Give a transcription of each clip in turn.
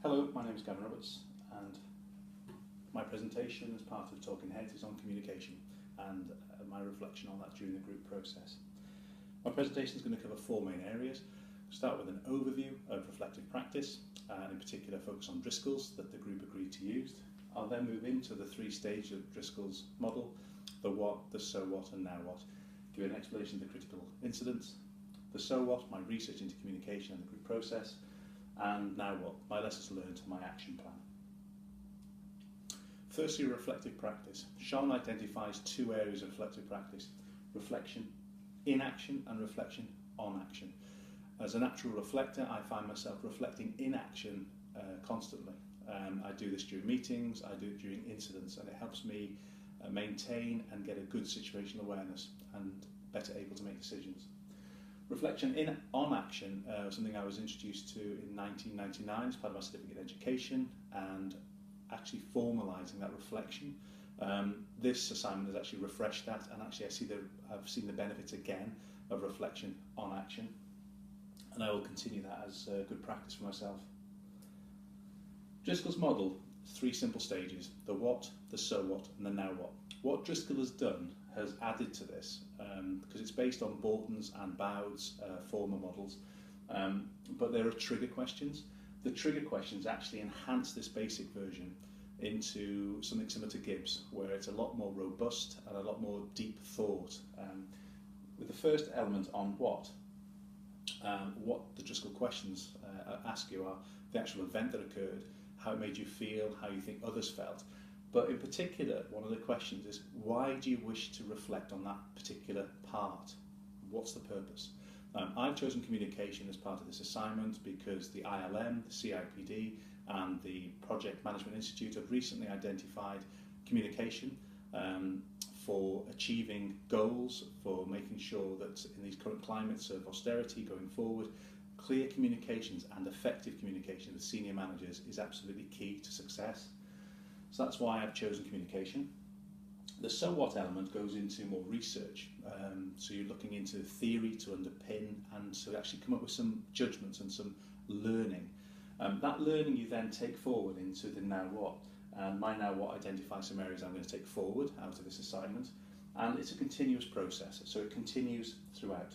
Hello, my name is Gavin Roberts, and my presentation as part of Talking Heads is on communication and my reflection on that during the group process. My presentation is going to cover four main areas. Start with an overview of reflective practice, and in particular focus on Driscoll's that the group agreed to use. I'll then move into the three stages of Driscoll's model: the what, the so what, and now what. Give an explanation of the critical incidents. The so what, my research into communication and the group process. And now what, my lessons learned and my action plan. Firstly, reflective practice. Sean identifies two areas of reflective practice: reflection in action and reflection on action. As a natural reflector, I find myself reflecting in action constantly. I do this during meetings, I do it during incidents, and it helps me maintain and get a good situational awareness and better able to make decisions. Reflection on action was something I was introduced to in 1999 as part of my certificate in education, and actually formalising that reflection. This assignment has actually refreshed that, and actually I've seen the benefits again of reflection on action, and I will continue that as good practice for myself. Driscoll's model, three simple stages: the what, the so what, and the now what. What Driscoll has done has added to this, because it's based on Borton's and Bowd's former models, but there are trigger questions. The trigger questions actually enhance this basic version into something similar to Gibbs, where it's a lot more robust and a lot more deep thought. With the first element on what the Driscoll questions ask you are the actual event that occurred, how it made you feel, how you think others felt. But in particular, one of the questions is, why do you wish to reflect on that particular part? What's the purpose? I've chosen communication as part of this assignment because the ILM, the CIPD, and the Project Management Institute have recently identified communication for achieving goals, for making sure that in these current climates of austerity going forward, clear communications and effective communication with senior managers is absolutely key to success. So that's why I've chosen communication. The so what element goes into more research. So you're looking into theory to underpin and to actually come up with some judgments and some learning. That learning you then take forward into the now what. And my now what identifies some areas I'm going to take forward out of this assignment. And it's a continuous process, so it continues throughout.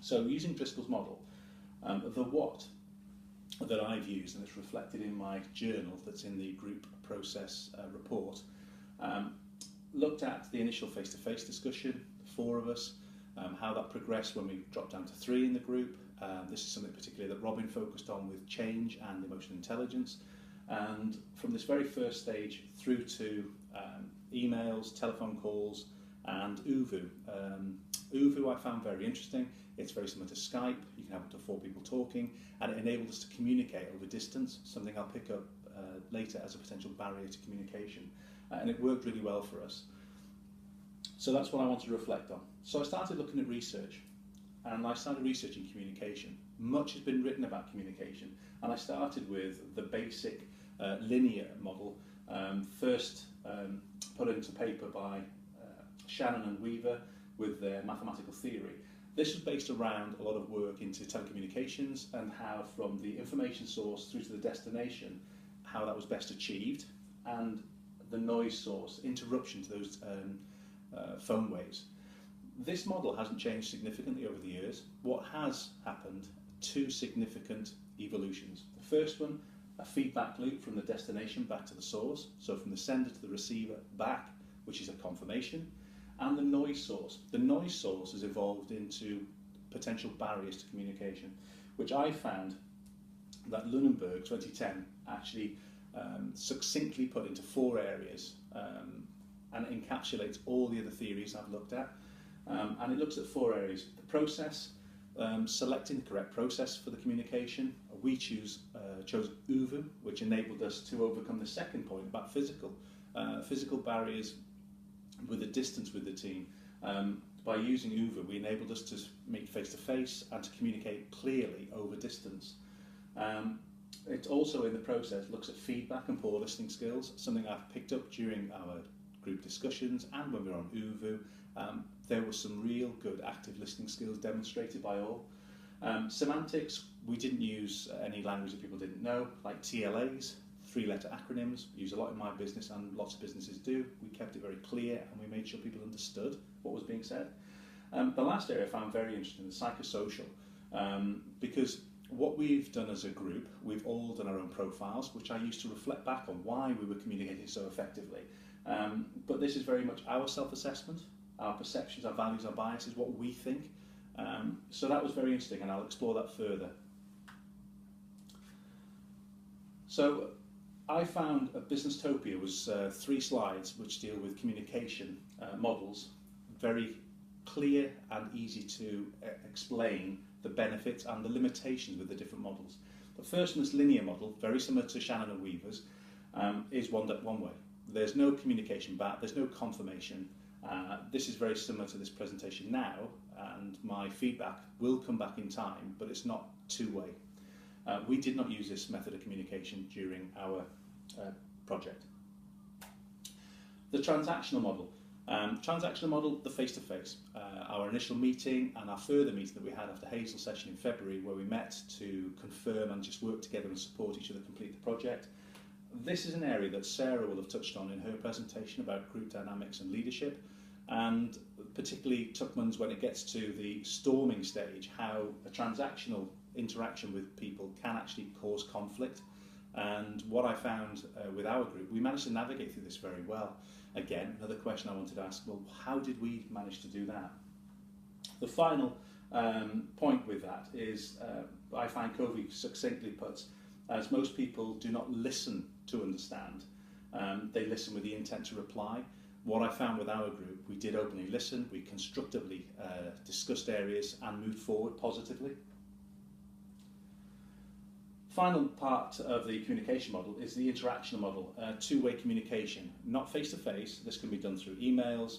So using Driscoll's model, the what that I've used, and it's reflected in my journal that's in the group process report, looked at the initial face-to-face discussion, the four of us, how that progressed when we dropped down to three in the group. This is something particularly that Robin focused on with change and emotional intelligence. And from this very first stage through to emails, telephone calls, and UVU. UVU I found very interesting. It's very similar to Skype. You can have up to 4 people talking, and it enabled us to communicate over distance, something I'll pick up later as a potential barrier to communication. And it worked really well for us. So that's what I wanted to reflect on. So I started looking at research, and I started researching communication. Much has been written about communication, and I started with the basic linear model, first put into paper by Shannon and Weaver with their mathematical theory. This was based around a lot of work into telecommunications and how from the information source through to the destination, how that was best achieved, and the noise source, interruption to those phone waves. This model hasn't changed significantly over the years. What has happened, two significant evolutions. The first one, a feedback loop from the destination back to the source, so from the sender to the receiver back, which is a confirmation, and the noise source. The noise source has evolved into potential barriers to communication, which I found that Lunenburg 2010 actually succinctly put into 4 areas, and it encapsulates all the other theories I've looked at. And it looks at 4 areas: the process, selecting the correct process for the communication. We chose UVU, which enabled us to overcome the second point about physical barriers with the distance with the team. By using UVU, we enabled us to meet face-to-face and to communicate clearly over distance. It also, in the process, looks at feedback and poor listening skills, something I've picked up during our group discussions and when we were on UVU. There were some real good active listening skills demonstrated by all. Semantics We didn't use any language that people didn't know, like TLAs, three-letter acronyms. We use a lot in my business, and lots of businesses do. We kept it very clear, and we made sure people understood what was being said. The last area I found very interesting is psychosocial, because what we've done as a group, we've all done our own profiles, which I used to reflect back on why we were communicating so effectively. But this is very much our self-assessment, our perceptions, our values, our biases, what we think. So that was very interesting, and I'll explore that further. So I found a Businesstopia was 3 slides which deal with communication models, very clear and easy to explain the benefits and the limitations with the different models. The first one, this linear model, very similar to Shannon and Weaver's, is one way. There's no communication back, there's no confirmation. This is very similar to this presentation now, and my feedback will come back in time, but it's not two-way. We did not use this method of communication during our project. The transactional model. Transactional model, the face-to-face. Our initial meeting and our further meeting that we had after Hazel session in February, where we met to confirm and just work together and support each other complete the project. This is an area that Sarah will have touched on in her presentation about group dynamics and leadership, and particularly Tuckman's when it gets to the storming stage, how a transactional interaction with people can actually cause conflict. And what I found with our group, we managed to navigate through this very well. Again, another question I wanted to ask, well, how did we manage to do that? The final point with that is, I find Covey succinctly puts, as most people do not listen to understand, they listen with the intent to reply. What I found with our group, we did openly listen, we constructively discussed areas and moved forward positively. Final part of the communication model is the interactional model, two-way communication, not face-to-face. This can be done through emails,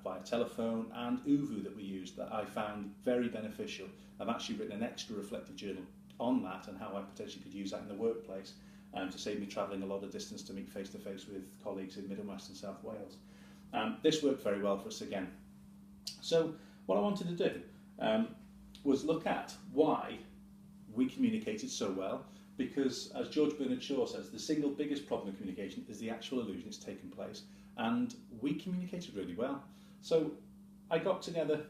via telephone, and Uvu that we used that I found very beneficial. I've actually written an extra reflective journal on that and how I potentially could use that in the workplace to save me travelling a lot of distance to meet face-to-face with colleagues in Mid and West and South Wales. This worked very well for us again. So what I wanted to do was look at why we communicated so well, because as George Bernard Shaw says, the single biggest problem in communication is the actual illusion it's taken place, and we communicated really well. So I got together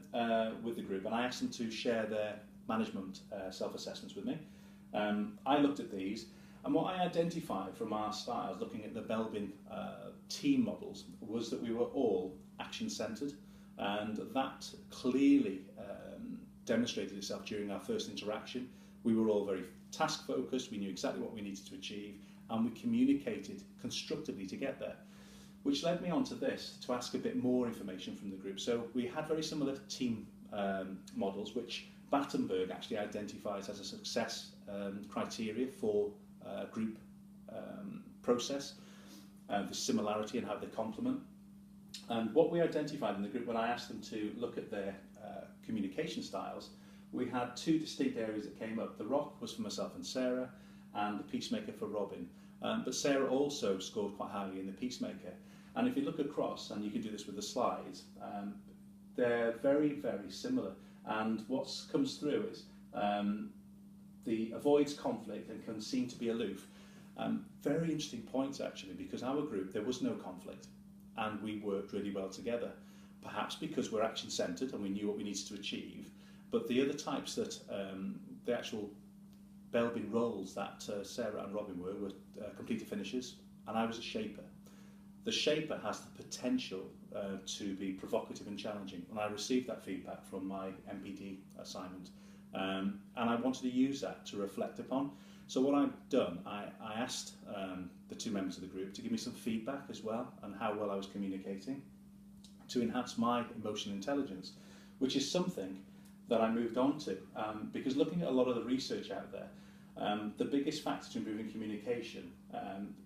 with the group and I asked them to share their management self-assessments with me. I looked at these, and what I identified from our styles, looking at the Belbin team models, was that we were all action-centred, and that clearly demonstrated itself during our first interaction. We were all very task-focused, we knew exactly what we needed to achieve, and we communicated constructively to get there. Which led me on to this, to ask a bit more information from the group. So we had very similar team models, which Battenberg actually identifies as a success criteria for group process, the similarity and how they complement. And what we identified in the group when I asked them to look at their communication styles, we had 2 distinct areas that came up. The Rock was for myself and Sarah, and the Peacemaker for Robin. But Sarah also scored quite highly in the Peacemaker. And if you look across, and you can do this with the slides, they're very, very similar. And what comes through is the avoids conflict and can seem to be aloof. Very interesting points actually, because our group, there was no conflict, and we worked really well together. Perhaps because we're action-centred and we knew what we needed to achieve. But the other types that the actual Belbin roles that Sarah and Robin were completed finishers, and I was a shaper. The shaper has the potential to be provocative and challenging, and I received that feedback from my MPD assignment, and I wanted to use that to reflect upon. So what I've done, I asked the 2 members of the group to give me some feedback as well on how well I was communicating to enhance my emotional intelligence, which is something that I moved on to, because looking at a lot of the research out there, the biggest factor to improving communication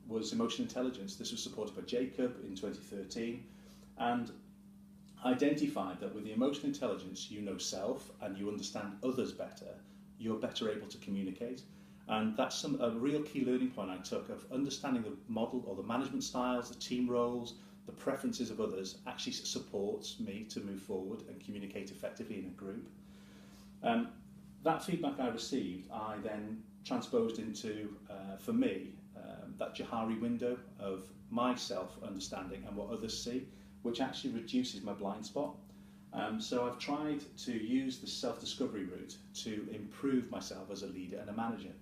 was emotional intelligence. This was supported by Jacob in 2013, and identified that with the emotional intelligence, you know self and you understand others better, you're better able to communicate. And that's a real key learning point I took, of understanding the model or the management styles, the team roles, the preferences of others actually supports me to move forward and communicate effectively in a group. That feedback I received, I then transposed into, for me, that Johari window of my self-understanding and what others see, which actually reduces my blind spot. So I've tried to use the self-discovery route to improve myself as a leader and a manager.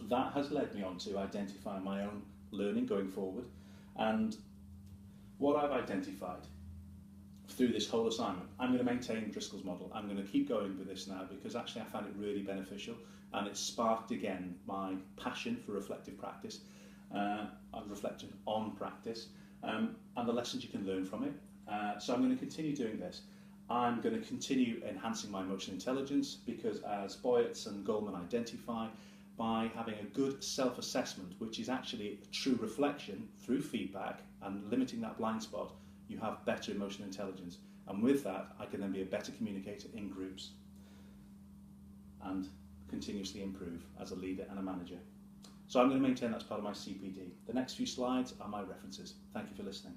That has led me on to identify my own learning going forward, and what I've identified through this whole assignment, I'm going to maintain Driscoll's model. I'm going to keep going with this now because actually I found it really beneficial, and it sparked again my passion for reflective practice. I'm reflecting on practice and the lessons you can learn from it. So I'm going to continue doing this. I'm going to continue enhancing my emotional intelligence because, as Boyetts and Goldman identify, by having a good self-assessment, which is actually a true reflection through feedback and limiting that blind spot, you have better emotional intelligence. And with that, I can then be a better communicator in groups and continuously improve as a leader and a manager. So I'm going to maintain that as part of my CPD. The next few slides are my references. Thank you for listening.